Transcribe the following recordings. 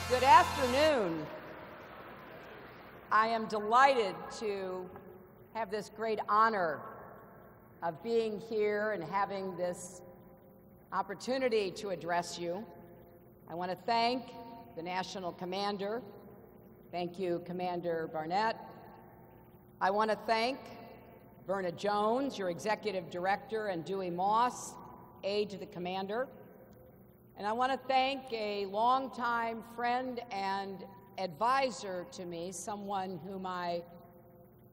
Good afternoon. I am delighted to have this great honor of being here and having this opportunity to address you. I want to thank the National Commander. Thank you, Commander Barnett. I want to thank Verna Jones, your Executive Director, and Dewey Moss, aide to the Commander. And I want to thank a longtime friend and advisor to me, someone whom I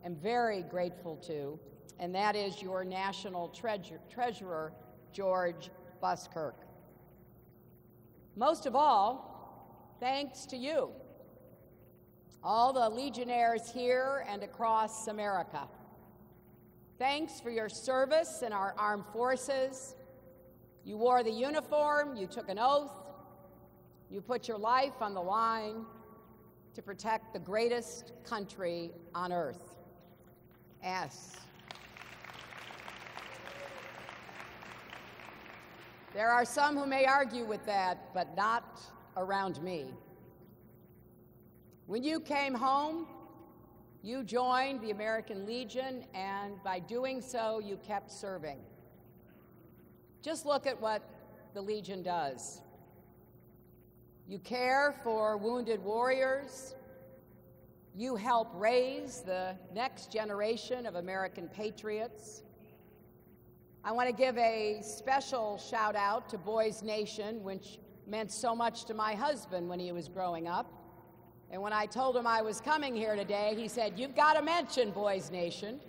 am very grateful to, and that is your National Treasurer, George Buskirk. Most of all, thanks to you, all the Legionnaires here and across America. Thanks for your service in our armed forces. You wore the uniform, you took an oath, you put your life on the line to protect the greatest country on earth. Yes. There are some who may argue with that, but not around me. When you came home, you joined the American Legion, and by doing so, you kept serving. Just look at what the Legion does. You care for wounded warriors. You help raise the next generation of American patriots. I want to give a special shout out to Boys Nation, which meant so much to my husband when he was growing up. And when I told him I was coming here today, he said, "You've got to mention Boys Nation."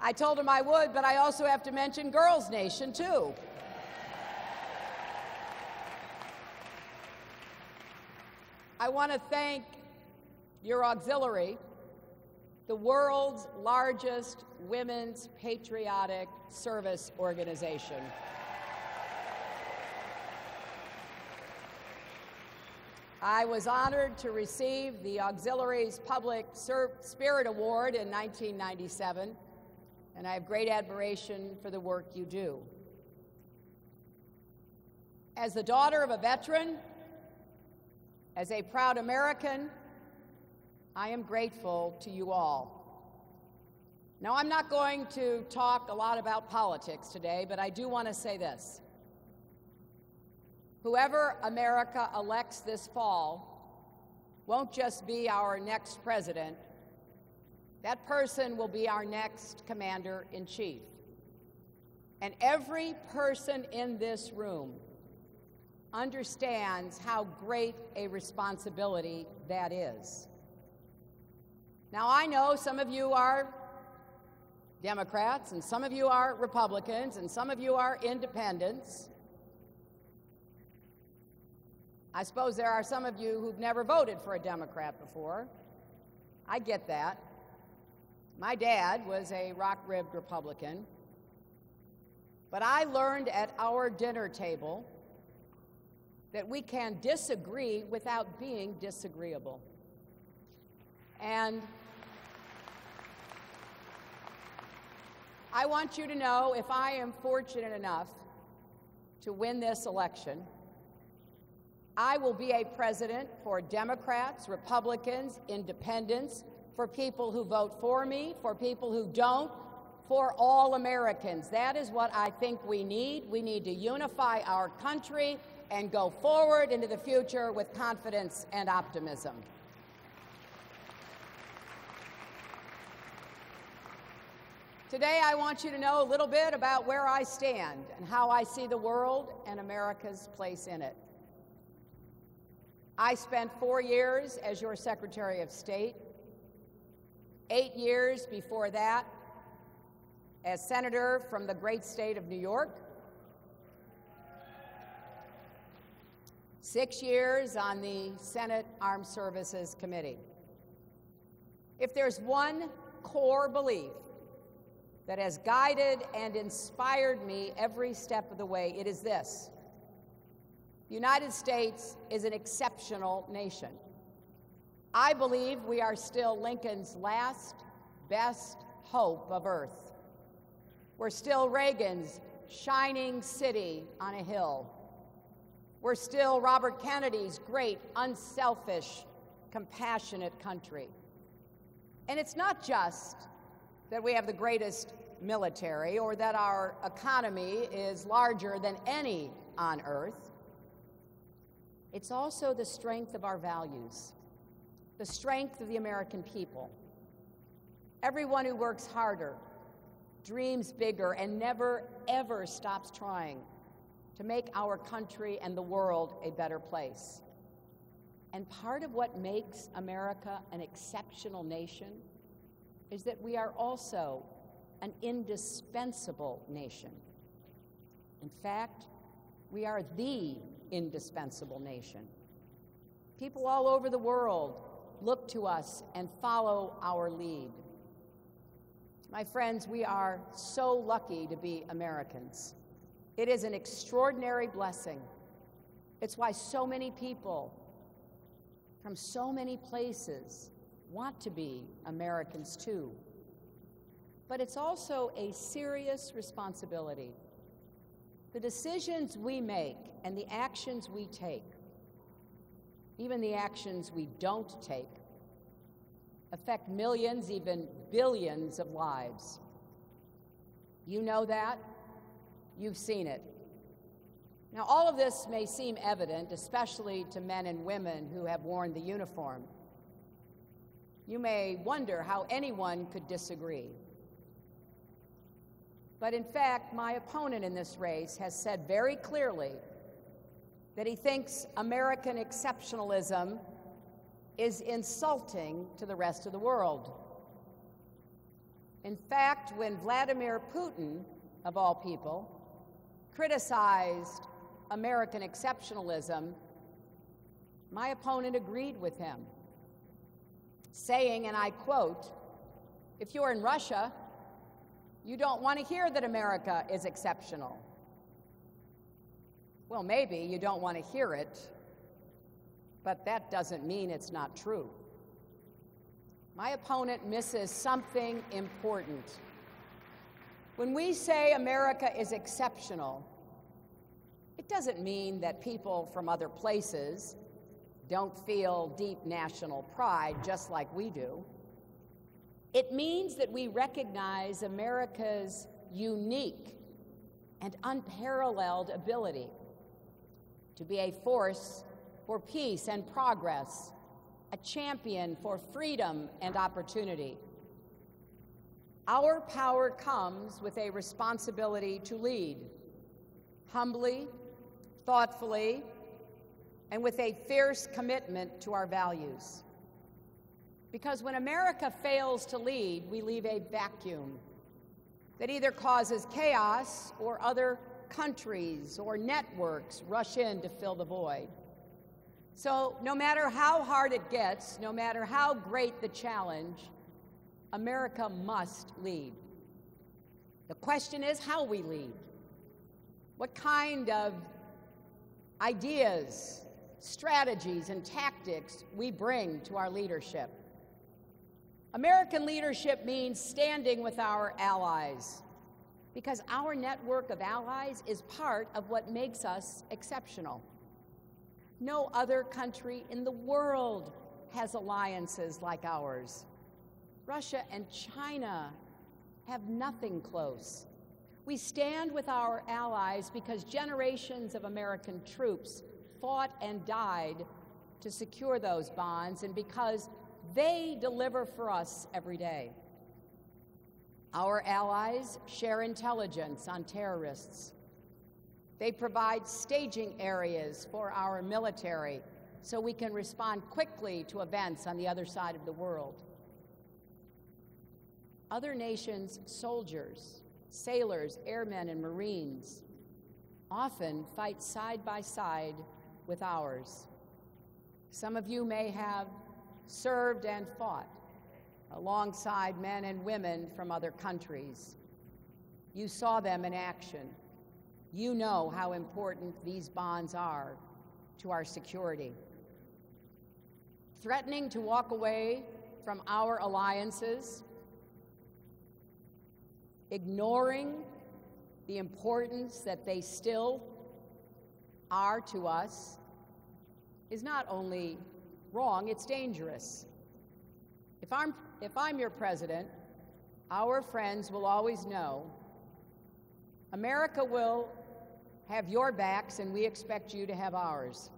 I told him I would, but I also have to mention Girls Nation, too. I want to thank your auxiliary, the world's largest women's patriotic service organization. I was honored to receive the auxiliary's Public Spirit Award in 1997. And I have great admiration for the work you do. As the daughter of a veteran, as a proud American, I am grateful to you all. Now, I'm not going to talk a lot about politics today, but I do want to say this. Whoever America elects this fall won't just be our next president. That person will be our next commander-in-chief. And every person in this room understands how great a responsibility that is. Now, I know some of you are Democrats, and some of you are Republicans, and some of you are independents. I suppose there are some of you who've never voted for a Democrat before. I get that. My dad was a rock-ribbed Republican, but I learned at our dinner table that we can disagree without being disagreeable. And I want you to know, if I am fortunate enough to win this election, I will be a president for Democrats, Republicans, independents, for people who vote for me, for people who don't, for all Americans. That is what I think we need. We need to unify our country and go forward into the future with confidence and optimism. Today, I want you to know a little bit about where I stand and how I see the world and America's place in it. I spent 4 years as your Secretary of State. 8 years before that as Senator from the great state of New York. 6 years on the Senate Armed Services Committee. If there's one core belief that has guided and inspired me every step of the way, it is this: the United States is an exceptional nation. I believe we are still Lincoln's last, best hope of Earth. We're still Reagan's shining city on a hill. We're still Robert Kennedy's great, unselfish, compassionate country. And it's not just that we have the greatest military or that our economy is larger than any on earth. It's also the strength of our values, the strength of the American people. Everyone who works harder, dreams bigger, and never, ever stops trying to make our country and the world a better place. And part of what makes America an exceptional nation is that we are also an indispensable nation. In fact, we are the indispensable nation. People all over the world look to us and follow our lead. My friends, we are so lucky to be Americans. It is an extraordinary blessing. It's why so many people from so many places want to be Americans too. But it's also a serious responsibility. The decisions we make and the actions we take, even the actions we don't take, affect millions, even billions of lives. You know that. You've seen it. Now, all of this may seem evident, especially to men and women who have worn the uniform. You may wonder how anyone could disagree. But in fact, my opponent in this race has said very clearly that he thinks American exceptionalism is insulting to the rest of the world. In fact, when Vladimir Putin, of all people, criticized American exceptionalism, my opponent agreed with him, saying, and I quote, "If you're in Russia, you don't want to hear that America is exceptional." Well, maybe you don't want to hear it, but that doesn't mean it's not true. My opponent misses something important. When we say America is exceptional, it doesn't mean that people from other places don't feel deep national pride just like we do. It means that we recognize America's unique and unparalleled ability to be a force for peace and progress, a champion for freedom and opportunity. Our power comes with a responsibility to lead, humbly, thoughtfully, and with a fierce commitment to our values. Because when America fails to lead, we leave a vacuum that either causes chaos or other countries or networks rush in to fill the void. So no matter how hard it gets, no matter how great the challenge, America must lead. The question is how we lead. What kind of ideas, strategies, and tactics we bring to our leadership. American leadership means standing with our allies, because our network of allies is part of what makes us exceptional. No other country in the world has alliances like ours. Russia and China have nothing close. We stand with our allies because generations of American troops fought and died to secure those bonds, and because they deliver for us every day. Our allies share intelligence on terrorists. They provide staging areas for our military so we can respond quickly to events on the other side of the world. Other nations' soldiers, sailors, airmen, and Marines often fight side by side with ours. Some of you may have served and fought alongside men and women from other countries. You saw them in action. You know how important these bonds are to our security. Threatening to walk away from our alliances, ignoring the importance that they still are to us is not only wrong, it's dangerous. If I'm your president, our friends will always know America will have your backs and we expect you to have ours.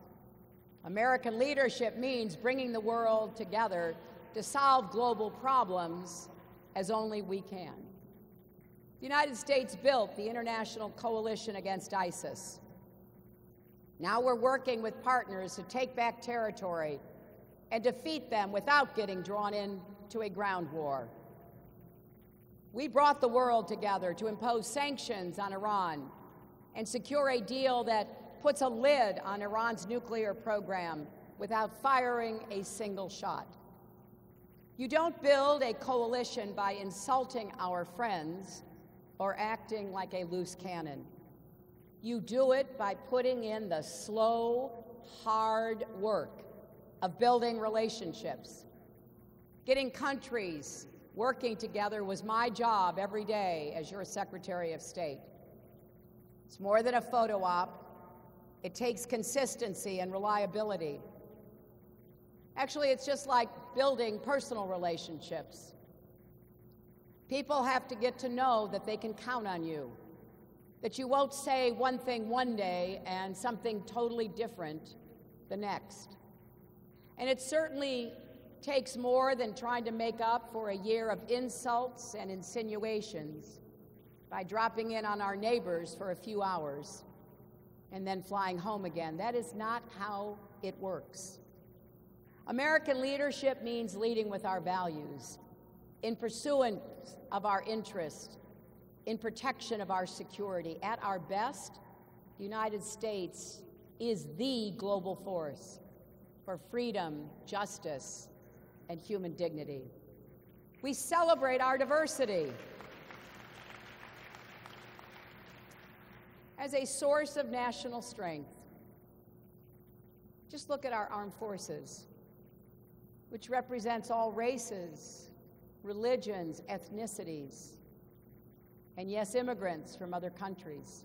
American leadership means bringing the world together to solve global problems as only we can. The United States built the International Coalition Against ISIS. Now we're working with partners to take back territory and defeat them without getting drawn into a ground war. We brought the world together to impose sanctions on Iran and secure a deal that puts a lid on Iran's nuclear program without firing a single shot. You don't build a coalition by insulting our friends or acting like a loose cannon. You do it by putting in the slow, hard work of building relationships. Getting countries working together was my job every day as your Secretary of State. It's more than a photo op. It takes consistency and reliability. Actually, it's just like building personal relationships. People have to get to know that they can count on you, that you won't say one thing one day and something totally different the next. And it certainly takes more than trying to make up for a year of insults and insinuations by dropping in on our neighbors for a few hours and then flying home again. That is not how it works. American leadership means leading with our values, in pursuance of our interests, in protection of our security. At our best, the United States is the global force for freedom, justice, and human dignity. We celebrate our diversity as a source of national strength. Just look at our armed forces, which represents all races, religions, ethnicities, and yes, immigrants from other countries,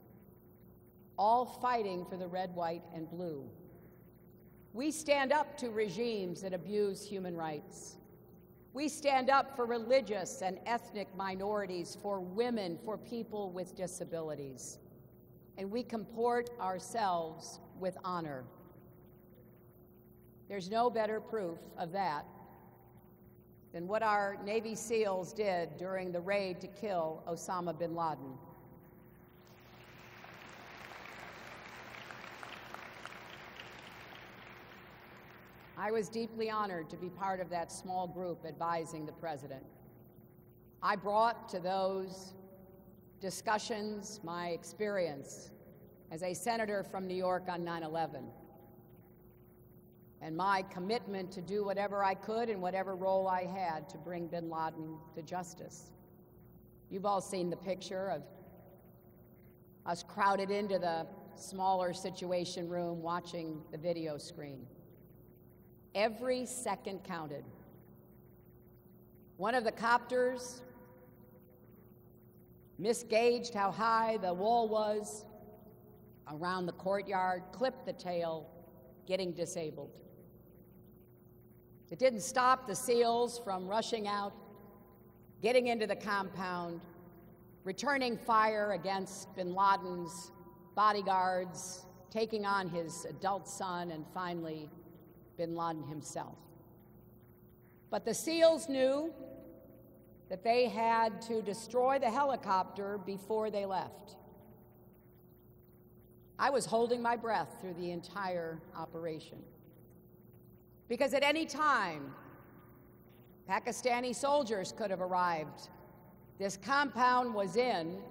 all fighting for the red, white, and blue. We stand up to regimes that abuse human rights. We stand up for religious and ethnic minorities, for women, for people with disabilities. And we comport ourselves with honor. There's no better proof of that than what our Navy SEALs did during the raid to kill Osama bin Laden. I was deeply honored to be part of that small group advising the president. I brought to those discussions my experience as a senator from New York on 9/11 and my commitment to do whatever I could in whatever role I had to bring bin Laden to justice. You've all seen the picture of us crowded into the smaller Situation Room watching the video screen. Every second counted. One of the copters misgauged how high the wall was around the courtyard, clipped the tail, getting disabled. It didn't stop the SEALs from rushing out, getting into the compound, returning fire against bin Laden's bodyguards, taking on his adult son, and finally bin Laden himself. But the SEALs knew that they had to destroy the helicopter before they left. I was holding my breath through the entire operation, because at any time, Pakistani soldiers could have arrived. This compound was in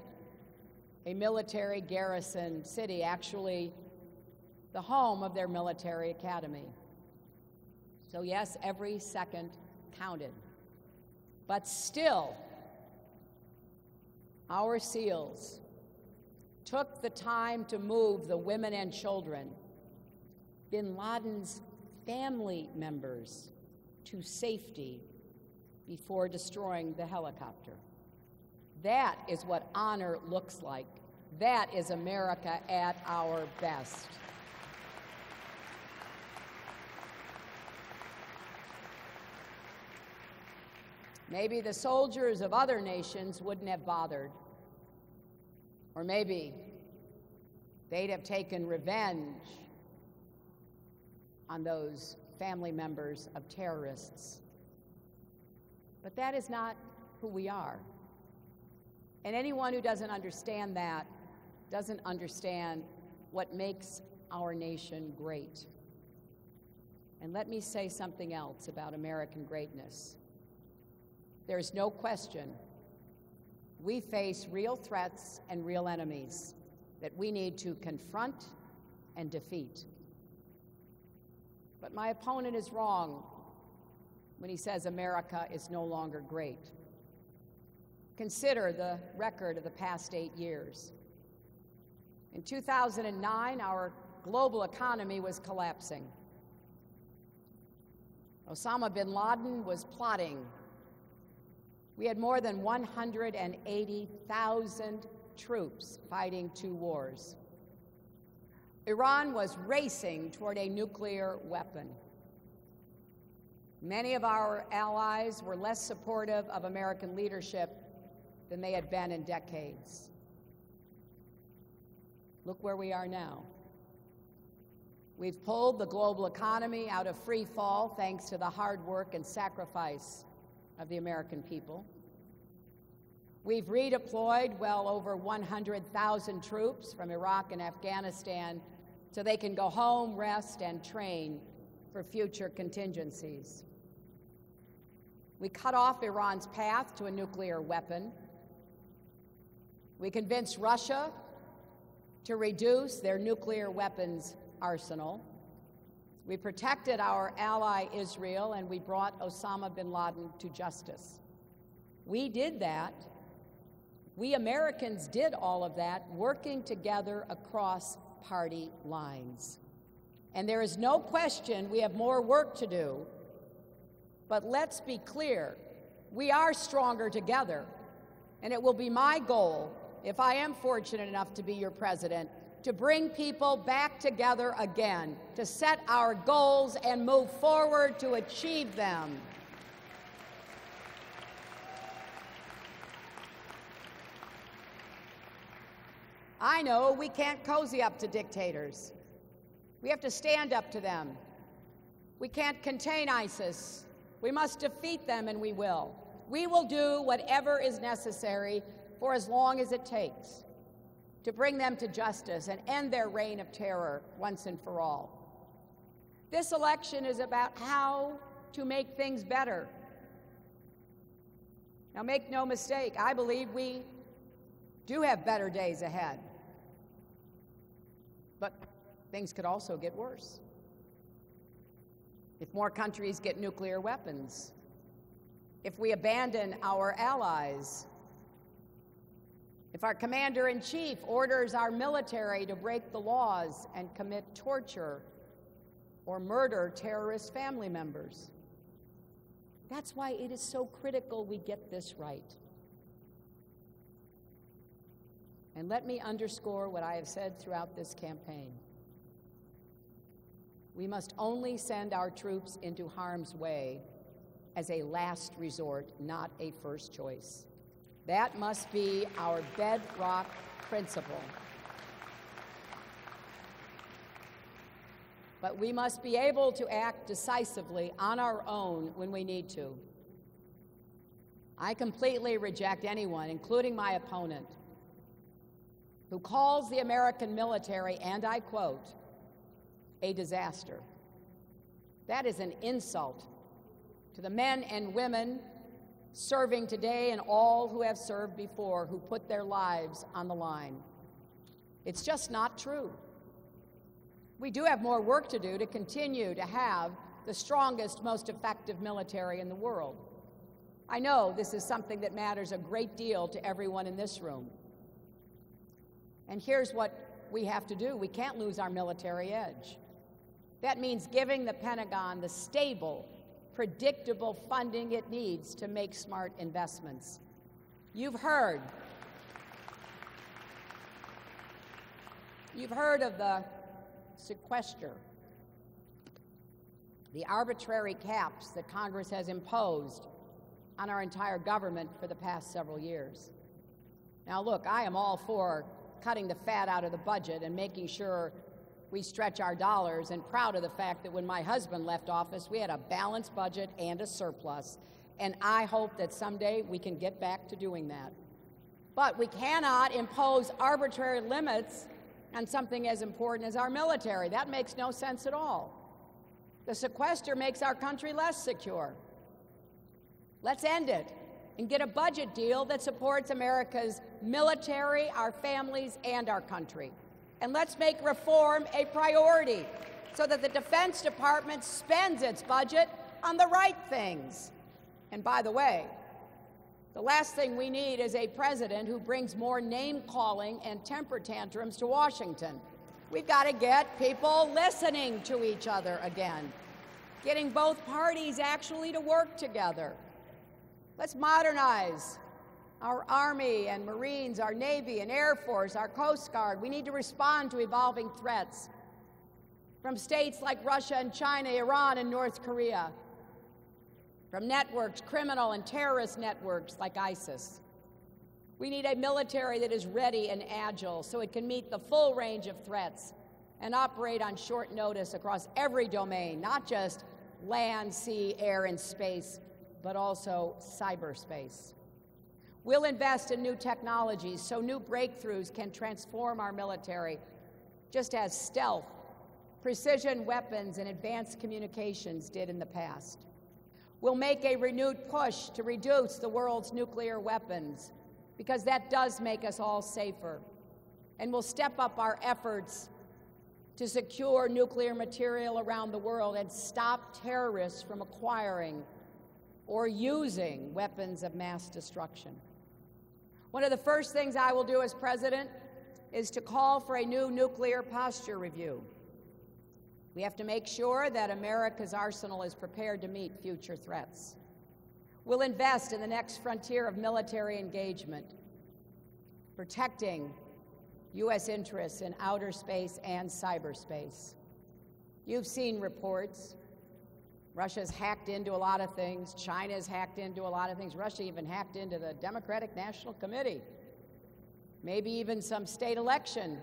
a military garrison city, actually the home of their military academy. So yes, every second counted. But still, our SEALs took the time to move the women and children, bin Laden's family members, to safety before destroying the helicopter. That is what honor looks like. That is America at our best. Maybe the soldiers of other nations wouldn't have bothered. Or maybe they'd have taken revenge on those family members of terrorists. But that is not who we are. And anyone who doesn't understand that doesn't understand what makes our nation great. And let me say something else about American greatness. There's no question we face real threats and real enemies that we need to confront and defeat. But my opponent is wrong when he says America is no longer great. Consider the record of the past 8 years. In 2009, our global economy was collapsing. Osama bin Laden was plotting. We had more than 180,000 troops fighting 2 wars. Iran was racing toward a nuclear weapon. Many of our allies were less supportive of American leadership than they had been in decades. Look where we are now. We've pulled the global economy out of free fall thanks to the hard work and sacrifice of the American people. We've redeployed well over 100,000 troops from Iraq and Afghanistan so they can go home, rest, and train for future contingencies. We cut off Iran's path to a nuclear weapon. We convinced Russia to reduce their nuclear weapons arsenal. We protected our ally Israel, and we brought Osama bin Laden to justice. We did that. We Americans did all of that, working together across party lines. And there is no question we have more work to do. But let's be clear, we are stronger together. And it will be my goal, if I am fortunate enough to be your president, to bring people back together again, to set our goals and move forward to achieve them. I know we can't cozy up to dictators. We have to stand up to them. We can't contain ISIS. We must defeat them, and we will. We will do whatever is necessary for as long as it takes to bring them to justice and end their reign of terror once and for all. This election is about how to make things better. Now, make no mistake, I believe we do have better days ahead. But things could also get worse. If more countries get nuclear weapons, if we abandon our allies, if our commander-in-chief orders our military to break the laws and commit torture or murder terrorist family members. That's why it is so critical we get this right. And let me underscore what I have said throughout this campaign. We must only send our troops into harm's way as a last resort, not a first choice. That must be our bedrock principle. But we must be able to act decisively on our own when we need to. I completely reject anyone, including my opponent, who calls the American military, and I quote, a disaster. That is an insult to the men and women serving today and all who have served before, who put their lives on the line. It's just not true. We do have more work to do to continue to have the strongest, most effective military in the world. I know this is something that matters a great deal to everyone in this room. And here's what we have to do. We can't lose our military edge. That means giving the Pentagon the stable, predictable funding it needs to make smart investments. You've heard of the sequester, the arbitrary caps that Congress has imposed on our entire government for the past several years. Now look, I am all for cutting the fat out of the budget and making sure we stretch our dollars, and proud of the fact that when my husband left office, we had a balanced budget and a surplus. And I hope that someday we can get back to doing that. But we cannot impose arbitrary limits on something as important as our military. That makes no sense at all. The sequester makes our country less secure. Let's end it and get a budget deal that supports America's military, our families, and our country. And let's make reform a priority so that the Defense Department spends its budget on the right things. And by the way, the last thing we need is a president who brings more name-calling and temper tantrums to Washington. We've got to get people listening to each other again, getting both parties actually to work together. Let's modernize our Army and Marines, our Navy and Air Force, our Coast Guard. We need to respond to evolving threats from states like Russia and China, Iran and North Korea, from networks, criminal and terrorist networks like ISIS. We need a military that is ready and agile so it can meet the full range of threats and operate on short notice across every domain, not just land, sea, air, and space, but also cyberspace. We'll invest in new technologies so new breakthroughs can transform our military, just as stealth, precision weapons, and advanced communications did in the past. We'll make a renewed push to reduce the world's nuclear weapons, because that does make us all safer. And we'll step up our efforts to secure nuclear material around the world and stop terrorists from acquiring or using weapons of mass destruction. One of the first things I will do as president is to call for a new nuclear posture review. We have to make sure that America's arsenal is prepared to meet future threats. We'll invest in the next frontier of military engagement, protecting U.S. interests in outer space and cyberspace. You've seen reports. Russia's hacked into a lot of things. China's hacked into a lot of things. Russia even hacked into the Democratic National Committee, maybe even some state election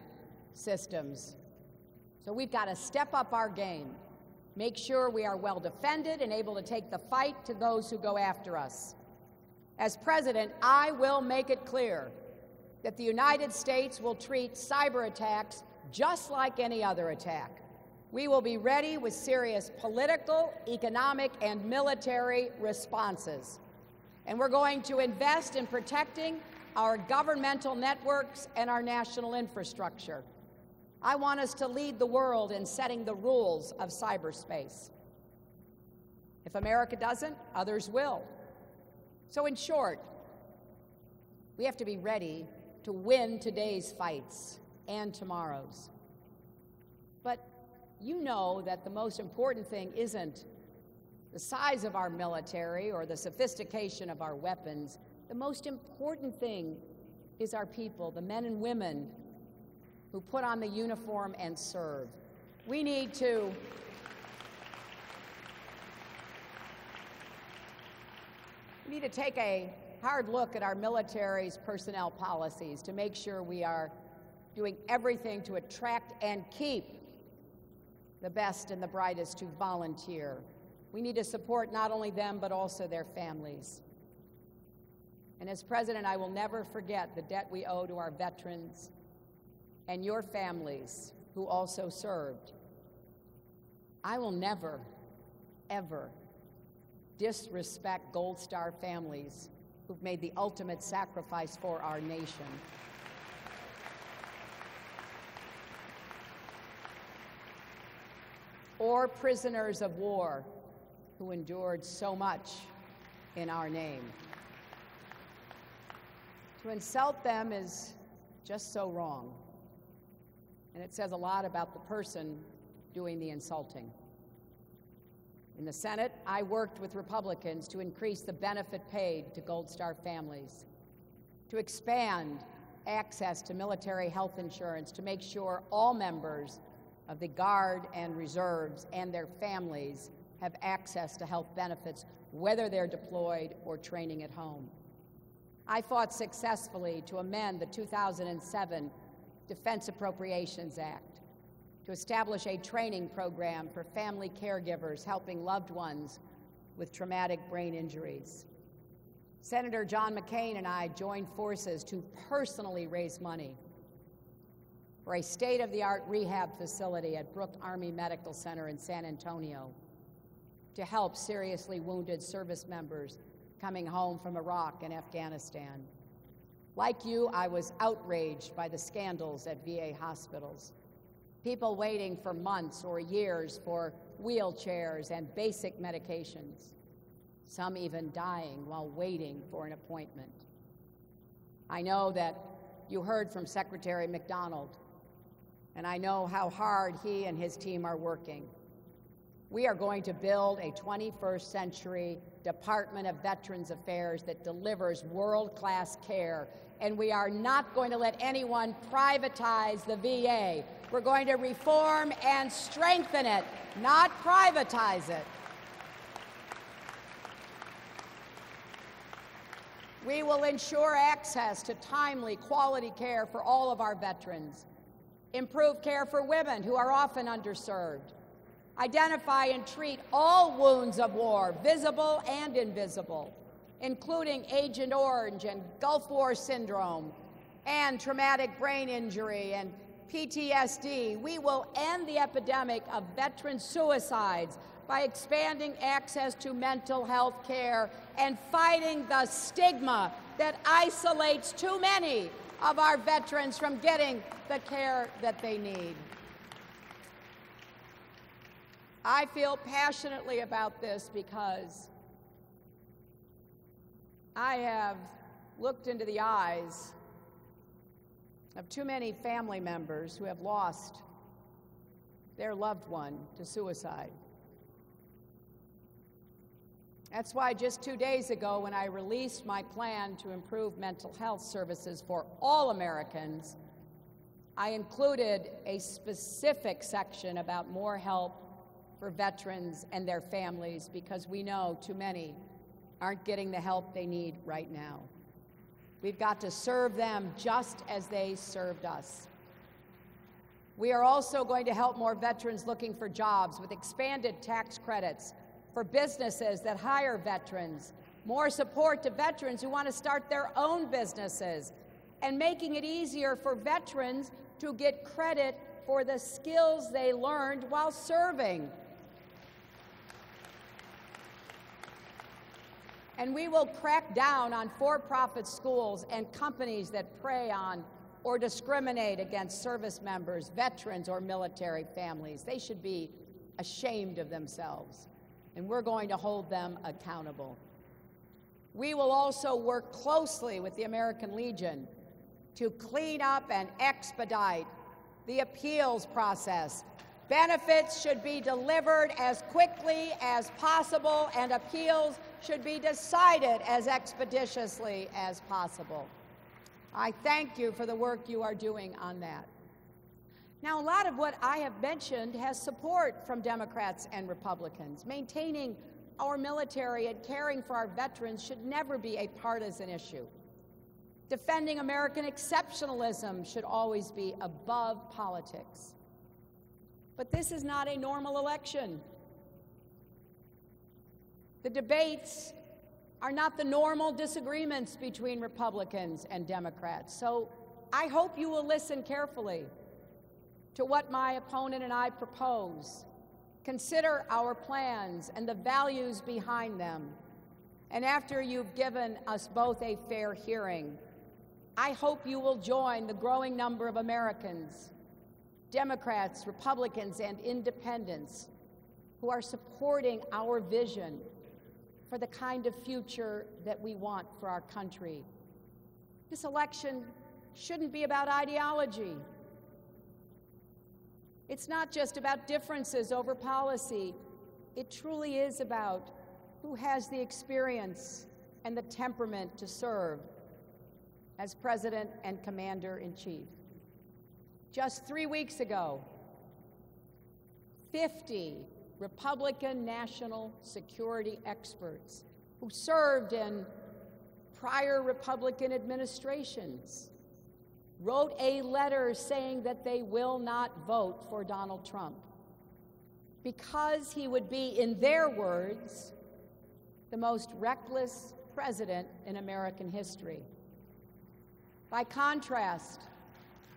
systems. So we've got to step up our game, make sure we are well defended and able to take the fight to those who go after us. As president, I will make it clear that the United States will treat cyber attacks just like any other attack. We will be ready with serious political, economic, and military responses. And we're going to invest in protecting our governmental networks and our national infrastructure. I want us to lead the world in setting the rules of cyberspace. If America doesn't, others will. So in short, we have to be ready to win today's fights and tomorrow's. But you know that the most important thing isn't the size of our military or the sophistication of our weapons. The most important thing is our people, the men and women who put on the uniform and serve. We need to take a hard look at our military's personnel policies to make sure we are doing everything to attract and keep the best and the brightest who volunteer. We need to support not only them, but also their families. And as president, I will never forget the debt we owe to our veterans and your families who also served. I will never, ever disrespect Gold Star families who've made the ultimate sacrifice for our nation. Or prisoners of war who endured so much in our name. To insult them is just so wrong, and it says a lot about the person doing the insulting. In the Senate, I worked with Republicans to increase the benefit paid to Gold Star families, to expand access to military health insurance, to make sure all members of the Guard and Reserves and their families have access to health benefits, whether they're deployed or training at home. I fought successfully to amend the 2007 Defense Appropriations Act to establish a training program for family caregivers helping loved ones with traumatic brain injuries. Senator John McCain and I joined forces to personally raise money for a state-of-the-art rehab facility at Brooke Army Medical Center in San Antonio to help seriously wounded service members coming home from Iraq and Afghanistan. Like you, I was outraged by the scandals at VA hospitals. People waiting for months or years for wheelchairs and basic medications. Some even dying while waiting for an appointment. I know that you heard from Secretary McDonald, and I know how hard he and his team are working. We are going to build a 21st century Department of Veterans Affairs that delivers world-class care, and we are not going to let anyone privatize the VA. We're going to reform and strengthen it, not privatize it. We will ensure access to timely, quality care for all of our veterans, improve care for women who are often underserved, identify and treat all wounds of war, visible and invisible, including Agent Orange and Gulf War syndrome, and traumatic brain injury and PTSD. We will end the epidemic of veteran suicides by expanding access to mental health care and fighting the stigma that isolates too many of our veterans from getting the care that they need. I feel passionately about this because I have looked into the eyes of too many family members who have lost their loved one to suicide. That's why just 2 days ago, when I released my plan to improve mental health services for all Americans, I included a specific section about more help for veterans and their families, because we know too many aren't getting the help they need right now. We've got to serve them just as they served us. We are also going to help more veterans looking for jobs with expanded tax credits for businesses that hire veterans, more support to veterans who want to start their own businesses, and making it easier for veterans to get credit for the skills they learned while serving. And we will crack down on for-profit schools and companies that prey on or discriminate against service members, veterans, or military families. They should be ashamed of themselves, and we're going to hold them accountable. We will also work closely with the American Legion to clean up and expedite the appeals process. Benefits should be delivered as quickly as possible, and appeals should be decided as expeditiously as possible. I thank you for the work you are doing on that. Now, a lot of what I have mentioned has support from Democrats and Republicans. Maintaining our military and caring for our veterans should never be a partisan issue. Defending American exceptionalism should always be above politics. But this is not a normal election. The debates are not the normal disagreements between Republicans and Democrats. So I hope you will listen carefully to what my opponent and I propose. Consider our plans and the values behind them. And after you've given us both a fair hearing, I hope you will join the growing number of Americans, Democrats, Republicans, and independents, who are supporting our vision for the kind of future that we want for our country. This election shouldn't be about ideology. It's not just about differences over policy. It truly is about who has the experience and the temperament to serve as President and Commander-in-Chief. Just 3 weeks ago, 50 Republican national security experts who served in prior Republican administrations wrote a letter saying that they will not vote for Donald Trump because he would be, in their words, the most reckless president in American history. By contrast,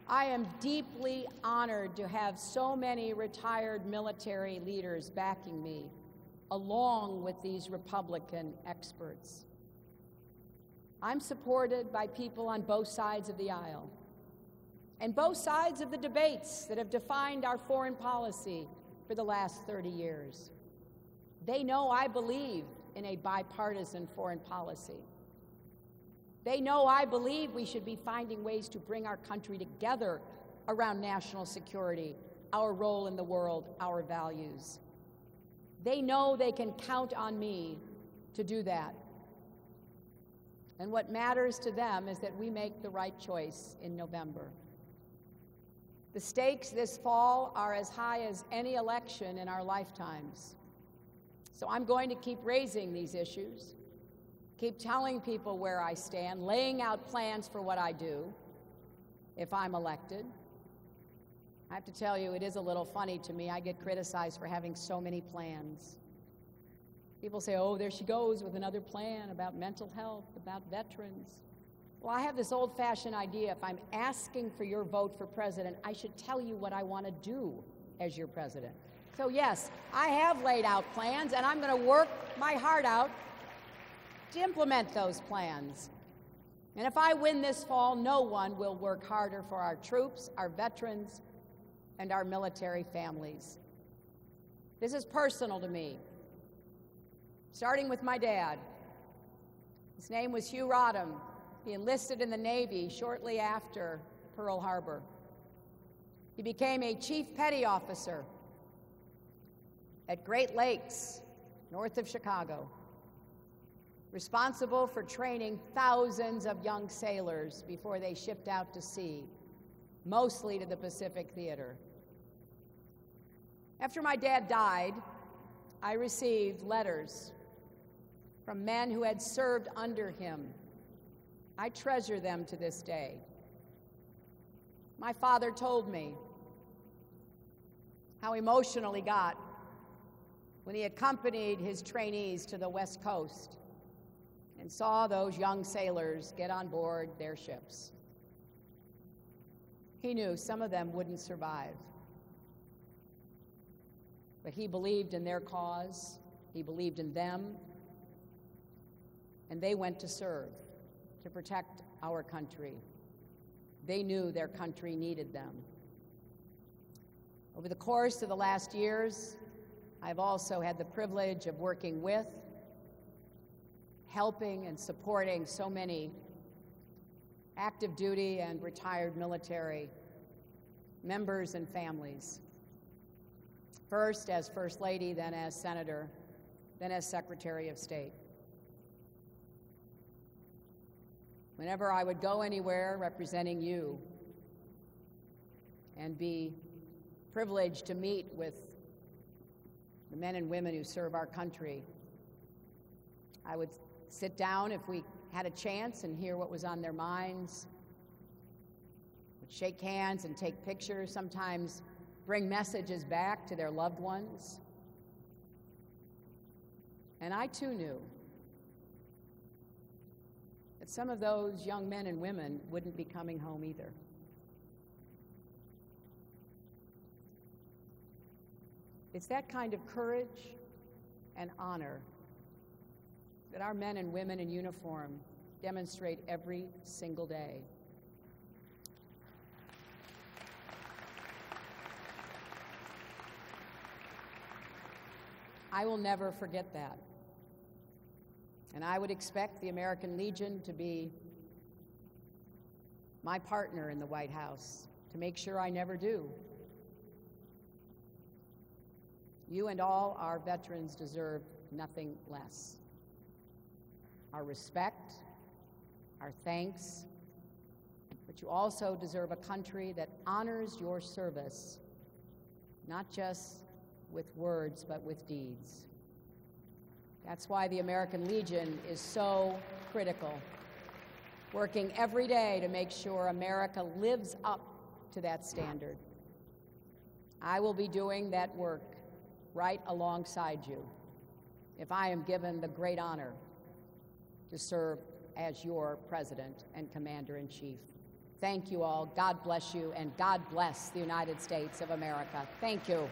I am deeply honored to have so many retired military leaders backing me, along with these Republican experts. I'm supported by people on both sides of the aisle and both sides of the debates that have defined our foreign policy for the last 30 years. They know I believe in a bipartisan foreign policy. They know I believe we should be finding ways to bring our country together around national security, our role in the world, our values. They know they can count on me to do that. And what matters to them is that we make the right choice in November. The stakes this fall are as high as any election in our lifetimes. So I'm going to keep raising these issues, keep telling people where I stand, laying out plans for what I do if I'm elected. I have to tell you, it is a little funny to me. I get criticized for having so many plans. People say, oh, there she goes with another plan about mental health, about veterans. Well, I have this old-fashioned idea. If I'm asking for your vote for president, I should tell you what I want to do as your president. So yes, I have laid out plans, and I'm going to work my heart out to implement those plans. And if I win this fall, no one will work harder for our troops, our veterans, and our military families. This is personal to me, starting with my dad. His name was Hugh Rodham. He enlisted in the Navy shortly after Pearl Harbor. He became a chief petty officer at Great Lakes, north of Chicago, responsible for training thousands of young sailors before they shipped out to sea, mostly to the Pacific Theater. After my dad died, I received letters from men who had served under him. I treasure them to this day. My father told me how emotional he got when he accompanied his trainees to the West Coast and saw those young sailors get on board their ships. He knew some of them wouldn't survive, but he believed in their cause, he believed in them, and they went to serve, to protect our country. They knew their country needed them. Over the course of the last years, I've also had the privilege of working with, helping and supporting so many active duty and retired military members and families. First as First Lady, then as Senator, then as Secretary of State. Whenever I would go anywhere representing you and be privileged to meet with the men and women who serve our country, I would sit down if we had a chance and hear what was on their minds, would shake hands and take pictures, sometimes bring messages back to their loved ones. And I too knew that some of those young men and women wouldn't be coming home either. It's that kind of courage and honor that our men and women in uniform demonstrate every single day. I will never forget that. And I would expect the American Legion to be my partner in the White House to make sure I never do. You and all our veterans deserve nothing less. Our respect, our thanks, but you also deserve a country that honors your service, not just with words, but with deeds. That's why the American Legion is so critical, working every day to make sure America lives up to that standard. I will be doing that work right alongside you if I am given the great honor to serve as your President and Commander-in-Chief. Thank you all. God bless you, and God bless the United States of America. Thank you.